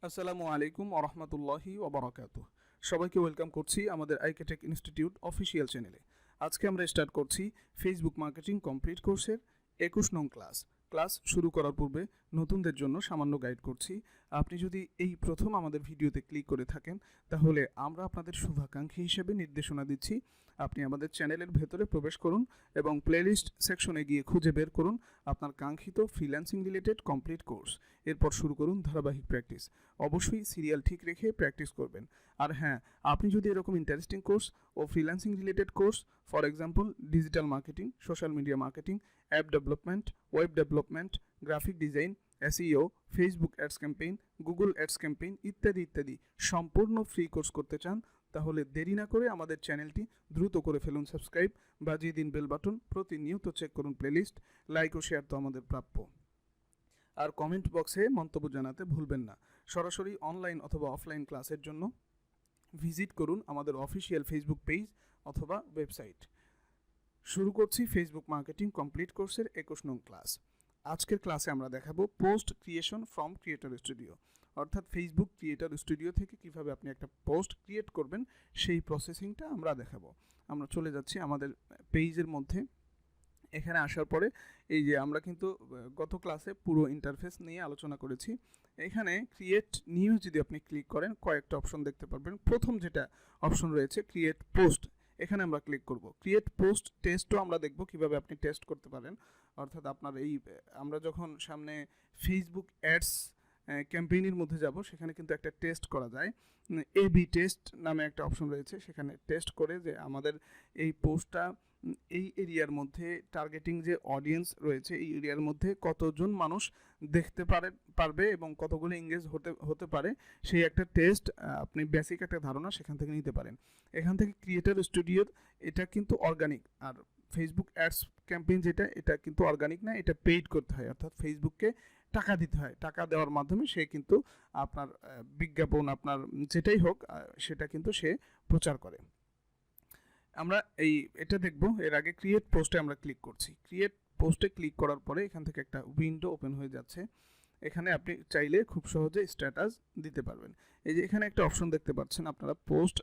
আসসালামু আলাইকুম ওয়া রাহমাতুল্লাহি ওয়া বারাকাতুহু। সবাইকে ওয়েলকাম করছি আমাদের আইকেটেক ইনস্টিটিউট অফিসিয়াল চ্যানেলে। আজকে আমরা স্টার্ট করছি ফেসবুক মার্কেটিং কমপ্লিট কোর্সের 21 নং ক্লাস। ক্লাস শুরু করার পূর্বে নতুনদের জন্য সামান্য গাইড করছি। আপনি যদি এই প্রথম আমাদের ভিডিওতে ক্লিক করে থাকেন তাহলে আমরা আপনাদের শুভাকাঙ্ক্ষী হিসেবে নির্দেশনা দিচ্ছি। আপনি আমাদের চ্যানেলের ভেতরে প্রবেশ করুন এবং প্লেলিস্ট সেকশনে গিয়ে খুঁজে বের করুন আপনার কাঙ্ক্ষিত ফ্রিল্যান্সিং রিলেটেড কমপ্লিট কোর্স। এরপর শুরু করুন ধারাবাহিক প্র্যাকটিস। অবশ্যই সিরিয়াল ঠিক রেখে প্র্যাকটিস করবেন। আর হ্যাঁ, আপনি যদি এরকম ইন্টারেস্টিং কোর্স ও freelancing related course, for example digital marketing, social media marketing, app development, web development, graphic design, SEO, Facebook ads campaign, Google ads campaign ইত্যাদি ইত্যাদি সম্পূর্ণ ফ্রি কোর্স করতে চান তাহলে দেরি না করে আমাদের চ্যানেলটি দ্রুত করে ফেলুন সাবস্ক্রাইব, বাজিয়ে দিন বেল বাটন, প্রতিনিয়ত চেক করুন প্লেলিস্ট, লাইক ও শেয়ার তো আমাদের প্রাপ্য। আর কমেন্ট বক্সে মন্তব্য জানাতে ভুলবেন না। সরাসরি অনলাইন অথবা অফলাইন ক্লাসের জন্য ভিজিট করুন আমাদের অফিসিয়াল ফেসবুক পেজ অথবা ওয়েবসাইট। শুরু করছি ফেসবুক মার্কেটিং কমপ্লিট কোর্সের 21 নং ক্লাস। আজকের ক্লাসে আমরা দেখাবো post creation from creator studio, অর্থাৎ ফেসবুক ক্রিয়েটর স্টুডিও থেকে কিভাবে আপনি একটা পোস্ট ক্রিয়েট করবেন সেই প্রসেসিংটা আমরা দেখাবো। আমরা চলে যাচ্ছি আমাদের পেজের মধ্যে। এখানে আসার পরে এই যে আমরা কিন্তু গত ক্লাসে পুরো ইন্টারফেস নিয়ে আলোচনা করেছি। এখানে ক্রিয়েট নিউ যদি আপনি ক্লিক করেন কয়েকটা অপশন দেখতে পারবেন। প্রথম যেটা অপশন রয়েছে ক্রিয়েট পোস্ট, এখানে আমরা ক্লিক করব। ক্রিয়েট পোস্ট টেস্টও আমরা দেখব কিভাবে আপনি টেস্ট করতে পারেন, অর্থাৎ আপনার এই আমরা যখন সামনে ফেসবুক অ্যাডস ক্যাম্পেইনের মধ্যে যাব সেখানে কিন্তু একটা টেস্ট করা যায়। এবি টেস্ট নামে একটা অপশন রয়েছে, সেখানে টেস্ট করে যে আমাদের এই পোস্টটা এই এরিয়ার মধ্যে টার্গেটিং যে অডিয়েন্স রয়েছে এই এরিয়ার মধ্যে কতজন মানুষ দেখতে পারবে এবং কতগুলো এঙ্গেজ হতে পারে সেই একটা টেস্ট আপনি বেসিক একটা ধারণা সেখান থেকে নিতে পারেন। এখান থেকে ক্রিয়েটর স্টুডিওর এটা কিন্তু অর্গানিক, আর ফেসবুক অ্যাডস ক্যাম্পেইন যেটা এটা কিন্তু অর্গানিক না, এটা পেইড করতে হয়, অর্থাৎ ফেসবুককে টাকা দিতে হয়। টাকা দেওয়ার মাধ্যমে সে কিন্তু আপনার বিজ্ঞাপন আপনার যেটাই হোক সেটা কিন্তু সে প্রচার করে। আমরা এটা দেখব। এর আগে ক্রিয়েট পোস্টে আমরা ক্লিক করছি। ক্রিয়েট পোস্টে ক্লিক করার পরে এখান থেকে একটা উইন্ডো ওপেন হয়ে যাচ্ছে। এখানে আপনি চাইলে খুব সহজে স্ট্যাটাস দিতে পারবেন। এই যে এখানে একটা অপশন দেখতে পাচ্ছেন আপনারা, পোস্ট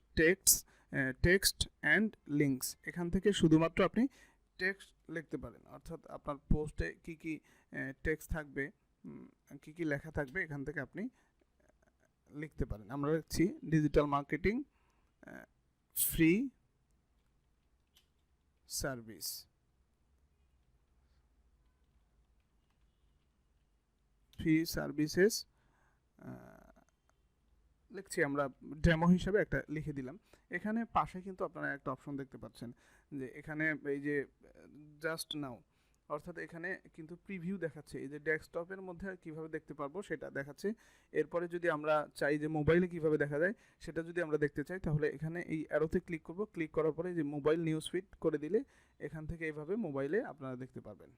টেক্সট অ্যান্ড লিঙ্কস। এখান থেকে শুধুমাত্র আপনি টেক্সট লিখতে পারেন, অর্থাৎ আপনার পোস্টে কি কি টেক্সট থাকবে, কি কি লেখা থাকবে এখান থেকে আপনি লিখতে পারেন। আমরা লিখছি digital marketing free service, free services লিখছি আমরা, ডেমো হিসাবে একটা লিখে দিলাম। এখানে পাশে কিন্তু আপনারা একটা অপশন দেখতে পাচ্ছেন যে এখানে এই যে জাস্ট নাও, অর্থাৎ এখানে কিন্তু প্রিভিউ দেখাচ্ছে। এই যে ডেস্কটপের মধ্যে কিভাবে দেখতে পারবো সেটা দেখাচ্ছে। এরপরে যদি আমরা চাই যে মোবাইলে কিভাবে দেখা যায় সেটা যদি আমরা দেখতে চাই তাহলে এখানে এই অ্যারোতে ক্লিক করব। ক্লিক করার পরে যে মোবাইল নিউজ ফিড করে দিলে এখান থেকে এইভাবে মোবাইলে আপনারা দেখতে পারবেন।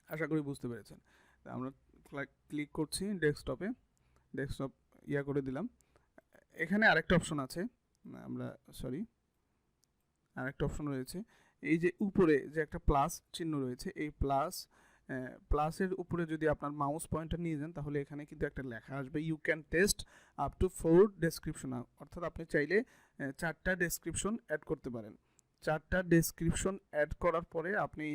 আশা করি বুঝতে পেরেছেন। আমরা ক্লিক করছি ডেস্কটপে, ডেস্কটপ করে দিলাম। এখানে আরেকটা অপশন আছে, আমরা আরেকটা অপশন রয়েছে। এই যে উপরে যে একটা প্লাস চিহ্ন রয়েছে, এই প্লাসের উপরে যদি আপনার মাউস পয়েন্টার নিয়ে যান তাহলে এখানে কিন্তু একটা লেখা আসবে, you can test up to 4 description, অর্থাৎ আপনি চাইলে 4টা ডেসক্রিপশন অ্যাড করতে পারেন। 4টা ডেসক্রিপশন অ্যাড করার পরে আপনি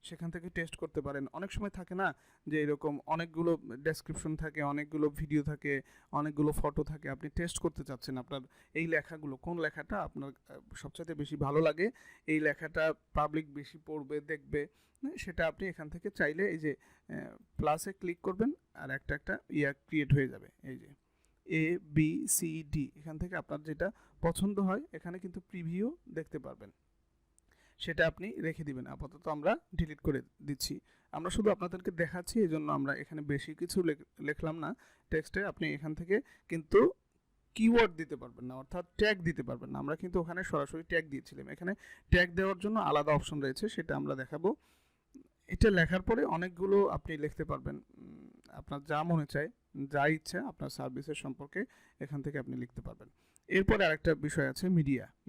সেখান থেকে টেস্ট করতে পারেন। অনেক সময় থাকে না যে এরকম অনেকগুলো ডেসক্রিপশন থাকে, অনেকগুলো ভিডিও থাকে, অনেকগুলো ফটো থাকে, আপনি টেস্ট করতে চাচ্ছেন আপনার এই লেখাগুলো কোন লেখাটা আপনার সবচেয়ে বেশি ভালো লাগে, এই লেখাটা পাবলিক বেশি পড়বে দেখবে, সেটা আপনি এখান থেকে চাইলে এই যে প্লাসে ক্লিক করবেন আর একটা ক্রিয়েট হয়ে যাবে। এই যে ABCD, এখান থেকে আপনার যেটা পছন্দ হয় এখানে কিন্তু প্রিভিউ দেখতে পারবেন, সেটা আপনি রেখে দিবেন। আপাতত আমরা ডিলিট করে দিচ্ছি। আমরা শুধু আপনাদেরকে দেখাচ্ছি, এই জন্য আমরা এখানে বেশি কিছু লিখলাম না টেক্সটে। আপনি এখান থেকে কিন্তু কিওয়ার্ড দিতে পারবেন না, অর্থাৎ ট্যাগ দিতে পারবেন না। আমরা কিন্তু ওখানে সরাসরি ট্যাগ দিয়েছিলাম, এখানে ট্যাগ দেওয়ার জন্য আলাদা অপশন রয়েছে, সেটা আমরা দেখাবো। এটা লেখার পরে অনেকগুলো আপনি লিখতে পারবেন, আপনার যা মনে চায়, যা ইচ্ছা আপনার সার্ভিসের সম্পর্কে এখান থেকে আপনি লিখতে পারবেন। এরপরে আরেকটা বিষয় আছে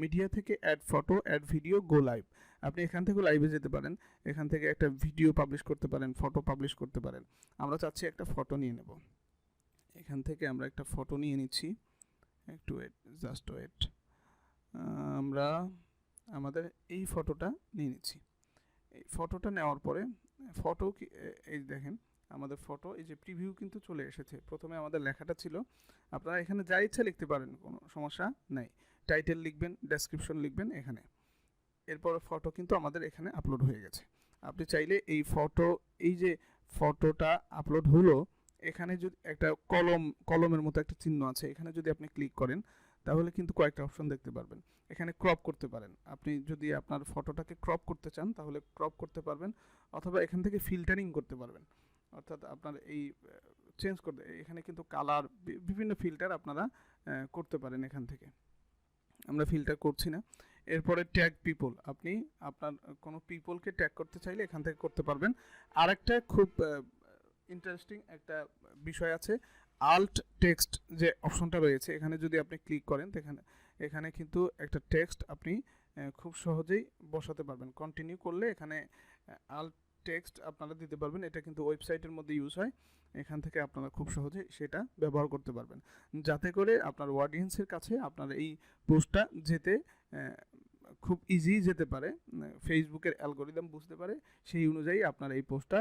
মিডিয়া থেকে add photo, add video, go live. আপনি এখান থেকে লাইভে যেতে পারেন, এখান থেকে একটা ভিডিও পাবলিশ করতে পারেন, ফটো পাবলিশ করতে পারেন। আমরা চাচ্ছি একটা ফটো নিয়ে নেব। এখান থেকে আমরা একটা ফটো নিয়ে নিচ্ছি, একটু ওয়েট, জাস্ট ওয়েট। আমরা আমাদের এই ফটোটা নিয়ে নিচ্ছি। এই ফটোটা নেওয়ার পরে ফটো এই দেখেন আমাদের ফটো, এই যে প্রিভিউ কিন্তু চলে এসেছে। প্রথমে আমাদের লেখাটা ছিল, আপনারা এখানে যা ইচ্ছা লিখতে পারেন, কোনো সমস্যা নাই। টাইটেল লিখবেন, ডেসক্রিপশন লিখবেন এখানে। এরপর ফটো কিন্তু আমাদের এখানে আপলোড হয়ে গেছে। আপনি চাইলে এই ফটো, এই যে ফটোটা আপলোড হলো, এখানে যদি একটা কলমের মতো একটা চিহ্ন আছে, এখানে যদি আপনি ক্লিক করেন তাহলে কিন্তু কয়েকটা অপশন দেখতে পারবেন। এখানে ক্রপ করতে পারেন, আপনি যদি আপনার ফটোটাকে ক্রপ করতে চান তাহলে ক্রপ করতে পারবেন, অথবা এখান থেকে ফিল্টারিং করতে পারবেন, অর্থাৎ আপনার এই চেঞ্জ করতে, এখানে কিন্তু কালার, বিভিন্ন ফিল্টার আপনারা করতে পারেন এখান থেকে। আমরা ফিল্টার করছি না। এরপরে ট্যাগ পিপল, আপনি আপনার কোনো পিপলকে ট্যাগ করতে চাইলে এখান থেকে করতে পারবেন। আরেকটা খুব ইন্টারেস্টিং একটা বিষয় আছে, আল্ট টেক্সট যে অপশনটা রয়েছে, এখানে যদি আপনি ক্লিক করেন এখানে কিন্তু একটা টেক্সট আপনি খুব সহজেই বসাতে পারবেন। কন্টিনিউ করলে এখানে আল্ট টেক্সট আপনারা দিতে পারবেন। এটা কিন্তু ওয়েবসাইটের মধ্যে ইউজ হয়, এখান থেকে আপনারা খুব সহজে সেটা ব্যবহার করতে পারবেন, যাতে করে আপনার অডিয়েন্সের কাছে আপনার এই পোস্টটা যেতে খুব ইজি যেতে পারে, ফেসবুকের অ্যালগোরিদম বুঝতে পারে, সেই অনুযায়ী আপনার এই পোস্টটা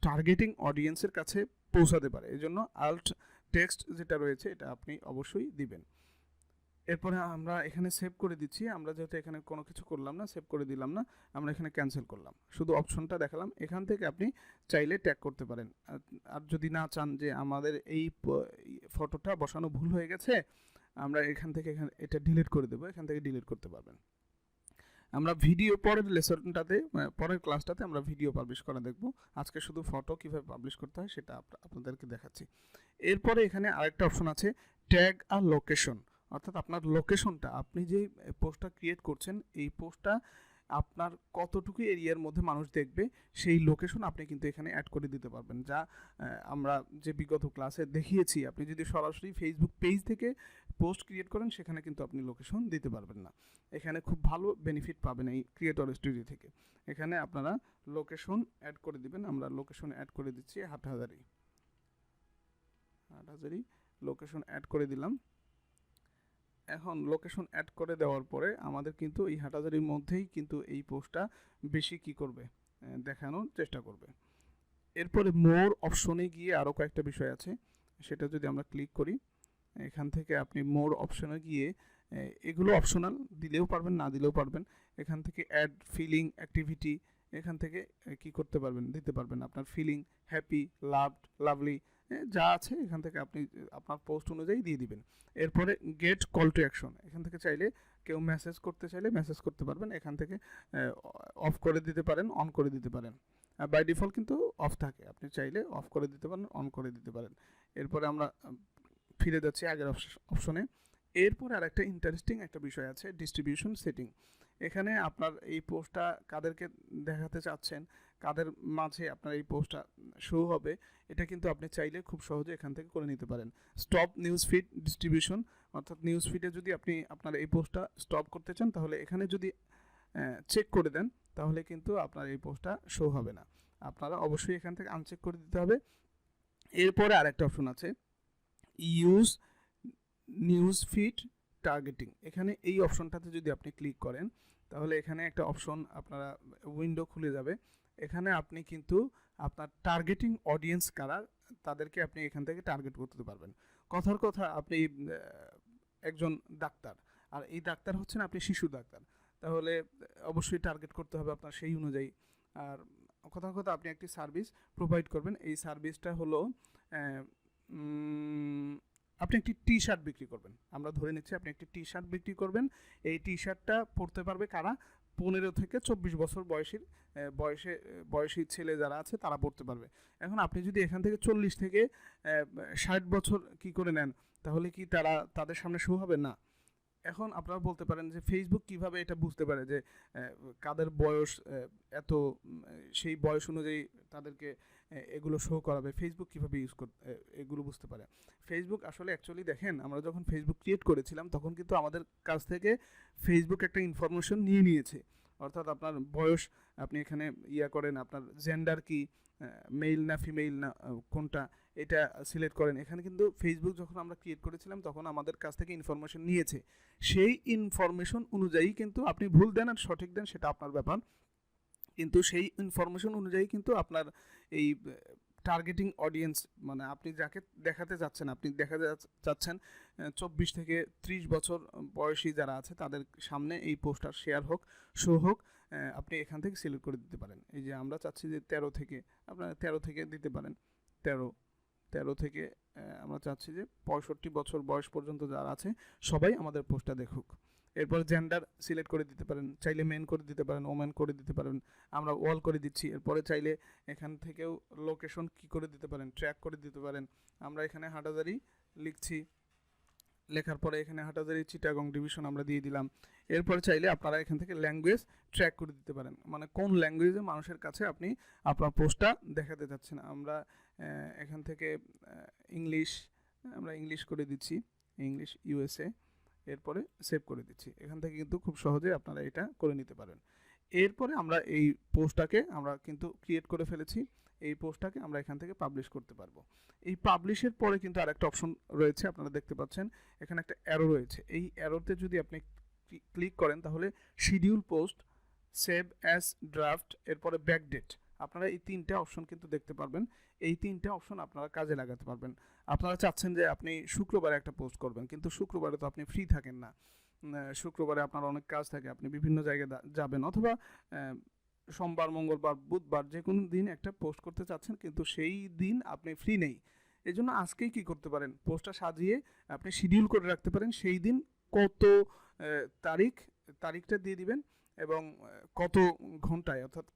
টার্গেটিং অডিয়েন্সের কাছে পৌঁছাতে পারে। এই জন্য আল্ট টেক্সট যেটা রয়েছে এটা আপনি অবশ্যই দিবেন। এরপরে আমরা এখানে সেভ করে দিচ্ছি। আমরা যেহেতু এখানে কোনো কিছু করলাম না, সেভ করে দিলাম না, আমরা এখানে ক্যান্সেল করলাম, শুধু অপশনটা দেখালাম। এখান থেকে আপনি চাইলে ট্যাগ করতে পারেন। আর যদি না চান যে আমাদের এই ফটোটা বসানো ভুল হয়ে গেছে, আমরা এখান থেকে এটা ডিলিট করে দেবো, এখান থেকে ডিলিট করতে পারবেন। আমরা ভিডিও পরের লেসনটাতে, পরের ক্লাসটাতে আমরা ভিডিও পাবলিশ করা দেখব। আজকে শুধু ফটো কীভাবে পাবলিশ করতে হয় সেটা আপনাদেরকে দেখাচ্ছি। এরপরে এখানে আরেকটা অপশন আছে, ট্যাগ আর লোকেশন, অর্থাৎ আপনার লোকেশনটা, আপনি যে পোস্টটা ক্রিয়েট করছেন এই পোস্টটা আপনার কতটুকু এরিয়ার মধ্যে মানুষ দেখবে সেই লোকেশন আপনি কিন্তু এখানে অ্যাড করে দিতে পারবেন। যা আমরা যে বিগত ক্লাসে দেখিয়েছি, আপনি যদি সরাসরি ফেসবুক পেজ থেকে পোস্ট ক্রিয়েট করেন সেখানে কিন্তু আপনি লোকেশন দিতে পারবেন না। এখানে খুব ভালো বেনিফিট পাবেন এই ক্রিয়েটর স্টুডিও থেকে। এখানে আপনারা লোকেশন অ্যাড করে দিবেন। আমরা লোকেশন অ্যাড করে দিচ্ছি হাটহাজারি লোকেশন অ্যাড করে দিলাম। এখন লোকেশন অ্যাড করে দেওয়ার পরে আমাদের কিন্তু এই হাটহাজারির মধ্যেই কিন্তু এই পোস্টটা বেশি কি করবে, দেখানোর চেষ্টা করবে। এরপরে মোর অপশনে গিয়ে আরও কয়েকটা বিষয় আছে, সেটা যদি আমরা ক্লিক করি, এখান থেকে আপনি মোর অপশনে গিয়ে এগুলো অপশনাল, দিলেও পারবেন না দিলেও পারবেন। এখান থেকে অ্যাড ফিলিং অ্যাক্টিভিটি, এখান থেকে কি করতে পারবেন, দিতে পারবেন আপনার ফিলিং, হ্যাপি, লাভড, লাভলি, যা আছে এখান থেকে আপনি আপনার পোস্ট অনুযায়ী দিয়ে দিবেন। এরপরে গেট কল টু অ্যাকশন, এখান থেকে চাইলে কেউ মেসেজ করতে চাইলে মেসেজ করতে পারবেন, এখান থেকে অফ করে দিতে পারেন, অন করে দিতে পারেন। বাই ডিফল্ট কিন্তু অফ থাকে, আপনি চাইলে অফ করে দিতে পারেন, অন করে দিতে পারেন। এরপরে আমরা ফিরে যাচ্ছি আগের অপশনে। এরপরে আর একটা ইন্টারেস্টিং একটা বিষয় আছে, ডিস্ট্রিবিউশন সেটিং। এখানে আপনার এই পোস্টটা কাদেরকে দেখাতে চাচ্ছেন, কাদের মাঝে আপনার এই পোস্টটা শো হবে, এটা কিন্তু আপনি চাইলে খুব সহজে এখান থেকে করে নিতে পারেন। স্টপ নিউজ ফিড ডিস্ট্রিবিউশন, অর্থাৎ নিউজ ফিডে যদি আপনি আপনার এই পোস্টটা স্টপ করতে চান তাহলে এখানে যদি চেক করে দেন তাহলে কিন্তু আপনার এই পোস্টটা শো হবে না। আপনারা অবশ্যই এখান থেকে আনচেক করে দিতে হবে। এরপরে আরেকটা অপশন আছে, ইউজ নিউজ ফিড টার্গেটিং। এখানে এই অপশনটাতে যদি আপনি ক্লিক করেন তাহলে এখানে একটা অপশন আপনারা উইন্ডো খুলে যাবে। এখানে আপনি কিন্তু আপনার টার্গেটিং অডিয়েন্স কারা তাদেরকে আপনি এখান থেকে টার্গেট করতে পারবেন। কথার কথা, আপনি একজন ডাক্তার, আর এই ডাক্তার হচ্ছেন আপনি শিশু ডাক্তার, তাহলে অবশ্যই টার্গেট করতে হবে আপনার সেই অনুযায়ী। আর কথার কথা, আপনি একটি সার্ভিস প্রোভাইড করবেন, এই সার্ভিসটা হলো আপনি একটি টি শার্ট বিক্রি করবেন। আমরা ধরে নিচ্ছি আপনি একটি টি শার্ট বিক্রি করবেন। এই টি শার্টটা পরতে পারবে কারা, 15 থেকে 24 বছর বয়সী ছেলে যারা আছে তারা পড়তে পারবে। এখন আপনি যদি এখান থেকে 40 থেকে 60 বছর কি করে নেন, তাহলে কি তাদের সামনে শো হবে না? এখন আপনারা বলতে পারেন যে ফেসবুক কিভাবে এটা বুঝতে পারে যে কাদের বয়স এত, সেই বয়স অনুযায়ী তাদেরকে এগুলো শো করাবে, ফেসবুক কীভাবে ইউজ এগুলো বুঝতে পারে। ফেসবুক আসলে অ্যাকচুয়ালি দেখেন, আমরা যখন ফেসবুক ক্রিয়েট করেছিলাম তখন কিন্তু আমাদের কাছ থেকে ফেসবুক একটা ইনফরমেশন নিয়ে নিয়েছে, অর্থাৎ আপনার বয়স, আপনি এখানে করেন আপনার জেন্ডার কি, মেল না ফিমেল না কোনটা, এটা সিলেক্ট করেন। এখানে কিন্তু ফেসবুক যখন আমরা ক্রিয়েট করেছিলাম তখন আমাদের কাছ থেকে ইনফরমেশন নিয়েছে, সেই ইনফরমেশন অনুযায়ী কিন্তু আপনি ভুল দেন আর সঠিক দেন সেটা আপনার ব্যাপার, কিন্তু সেই ইনফরমেশন অনুযায়ী কিন্তু আপনার এই টার্গেটিং অডিয়েন্স, মানে আপনি যাকে দেখাতে যাচ্ছেন, আপনি দেখাতে চাচ্ছেন 24 থেকে 30 বছর বয়সী যারা আছে তাদের সামনে এই পোস্টার শেয়ার হোক, শো হোক, আপনি এখান থেকে সিলেক্ট করে দিতে পারেন। এই যে আমরা চাচ্ছি যে 13 থেকে, আপনারা 13 থেকে দিতে পারেন, 13 থেকে আমরা চাচ্ছি যে 65 বছর বয়স পর্যন্ত যারা আছে সবাই আমাদের পোস্টটা দেখুক। এরপর জেন্ডার সিলেক্ট করে দিতে পারেন, চাইলে মেন করে দিতে পারেন, ওমেন করে দিতে পারেন, আমরা অল করে দিচ্ছি। এরপরে চাইলে এখান থেকেও লোকেশন কি করে দিতে পারেন, ট্র্যাক করে দিতে পারেন। আমরা এখানে হাটাজারি লিখছি, লেখার পরে এখানে হাটাজারি চিটাগং ডিভিশন আমরা দিয়ে দিলাম। এরপরে চাইলে আপনারা এখান থেকে ল্যাঙ্গুয়েজ ট্র্যাক করে দিতে পারেন, মানে কোন ল্যাঙ্গুয়েজে মানুষের কাছে আপনি আপনার পোস্টটা দেখাতে চাচ্ছেন। আমরা এখান থেকে ইংলিশ, আমরা ইংলিশ করে দিচ্ছি, ইংলিশ ইউএসএ, এরপরে সেভ করে দিচ্ছি। এখান থেকে কিন্তু খুব সহজে আপনারা এটা করে নিতে পারেন। এরপরে আমরা এই পোস্টটাকে আমরা কিন্তু ক্রিয়েট করে ফেলেছি, এই পোস্টটাকে আমরা এখান থেকে পাবলিশ করতে পারবো। এই পাবলিশের পরে কিন্তু আরেকটা অপশন রয়েছে, আপনারা দেখতে পাচ্ছেন এখানে একটা অ্যারো রয়েছে। এই অ্যারোতে যদি আপনি ক্লিক করেন তাহলে schedule post, save as draft, এরপরে ব্যাকডেট, আপনারা এই তিনটা অপশন কিন্তু দেখতে পারবেন। এই তিনটা অপশন আপনারা কাজে লাগাতে পারবেন। আপনারা চাচ্ছেন যে আপনি শুক্রবারে একটা পোস্ট করবেন, কিন্তু শুক্রবারে তো আপনি ফ্রি থাকেন না, শুক্রবারে আপনার অনেক কাজ থাকে, আপনি বিভিন্ন জায়গায় যাবেন, অথবা সোমবার, মঙ্গলবার, বুধবার যে কোনো দিন একটা পোস্ট করতে চাচ্ছেন, কিন্তু সেই দিন আপনি ফ্রি নেই। এই জন্য আজকেই কী করতে পারেন, পোস্টটা সাজিয়ে আপনি শিডিউল করে রাখতে পারেন, সেই দিন কত তারিখটা দিয়ে দিবেন এবং কত ঘন্টায়, অর্থাৎ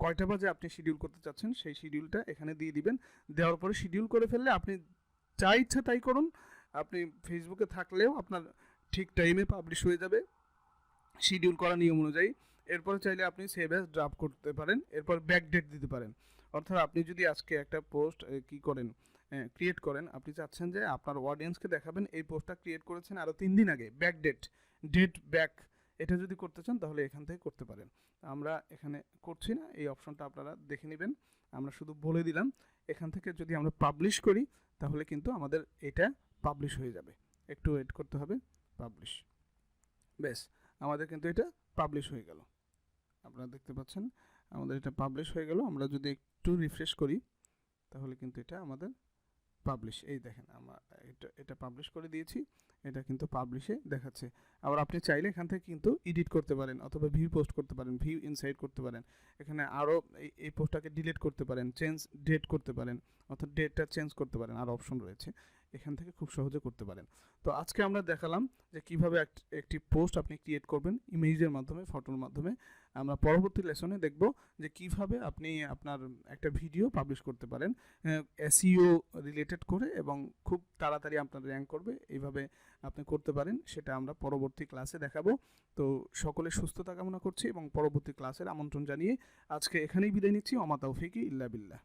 কয়টা বাজে আপনি শিডিউল করতে চাচ্ছেন সেই শিডিউলটা এখানে দিয়ে দিবেন। দেওয়ার পরে শিডিউল করে ফেললে আপনি যা ইচ্ছা তাই করুন, আপনি ফেসবুকে থাকলেও আপনার ঠিক টাইমে পাবলিশ হয়ে যাবে শিডিউল করা নিয়ম অনুযায়ী। এরপর চাইলে আপনি সেভ অ্যাজ ড্রাফট করতে পারেন, এরপর ব্যাক ডেট দিতে পারেন। অর্থাৎ আপনি যদি আজকে একটা পোস্ট ক্রিয়েট করেন, আপনি চাচ্ছেন যে আপনার অডিয়েন্সকে দেখাবেন এই পোস্টটা ক্রিয়েট করেছেন আরও 3 দিন আগে, ব্যাক ডেট ব্যাক, এটা যদি করতে চান তাহলে এখান থেকে করতে পারেন। আমরা এখানে করছি না, এই অপশনটা আপনারা দেখে নেবেন, আমরা শুধু বলে দিলাম। এখান থেকে যদি আমরা পাবলিশ করি তাহলে কিন্তু আমাদের এটা পাবলিশ হয়ে যাবে, একটু ওয়েট করতে হবে, পাবলিশ, বেশ আমাদের কিন্তু এটা পাবলিশ হয়ে গেল। আপনারা দেখতে পাচ্ছেন আমাদের এটা পাবলিশ হয়ে গেল। আমরা যদি একটু রিফ্রেশ করি তাহলে কিন্তু এটা আমাদের পাবলিশ, এই দেখেন আমরা এটা পাবলিশ করে দিয়েছি, এটা কিন্তু পাবলিশে দেখাচ্ছে। আবার আপনি চাইলে এখান থেকে কিন্তু এডিট করতে পারেন, অথবা ভিউ পোস্ট করতে পারেন, ভিউ ইনসাইড করতে পারেন, এখানে আরও এই পোস্টটাকে ডিলিট করতে পারেন, চেঞ্জ ডেট করতে পারেন, অর্থাৎ ডেটটা চেঞ্জ করতে পারেন, আরও অপশন রয়েছে, এখান থেকে খুব সহজে করতে পারেন। তো আজকে আমরা দেখালাম যে কিভাবে একটি পোস্ট আপনি ক্রিয়েট করবেন ইমেজের মাধ্যমে, ফটোর মাধ্যমে। আমরা পরবর্তী লেসনে দেখব যে কিভাবে আপনি আপনার একটা ভিডিও পাবলিশ করতে পারেন এসইও রিলেটেড করে, এবং খুব তাড়াতাড়ি আপনার র্যাঙ্ক করবে, এইভাবে আপনি করতে পারেন, সেটা আমরা পরবর্তী ক্লাসে দেখাবো। তো সকলে সুস্থতা কামনা করছি এবং পরবর্তী ক্লাসের আমন্ত্রণ জানিয়ে আজকে এখানেই বিদায় নিচ্ছি। ওমা তাওফিকি ইল্লা বিল্লাহ।